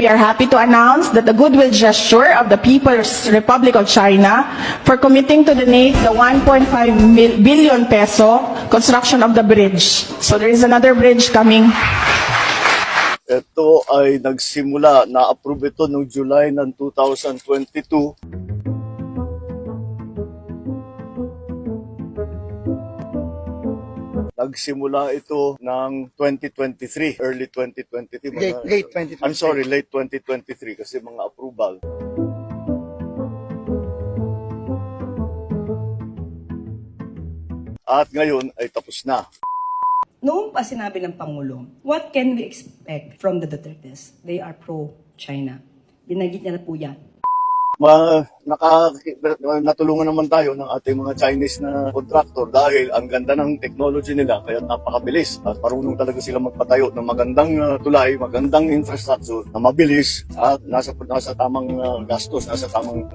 we are happy to announce that the goodwill gesture of the People's Republic of China for committing to donate the 1.5 billion peso construction of the bridge. So there is another bridge coming. Ito ay nagsimula, na-approve ito noong July ng 2022. Nagsimula ito ng 2023, early 2023. Late 2023. I'm sorry, late 2023 kasi mga approval. At ngayon ay tapos na. Noong pa sinabi ng Pangulo, what can we expect from the Dutertes? They are pro-China. Binagit niya na po yan. Natulungan naman tayo ng ating mga Chinese na contractor dahil ang ganda ng technology nila kaya napakabilis at marunong talaga sila magpatayo ng magandang tulay, magandang infrastructure na mabilis at nasa tamang gastos, nasa tamang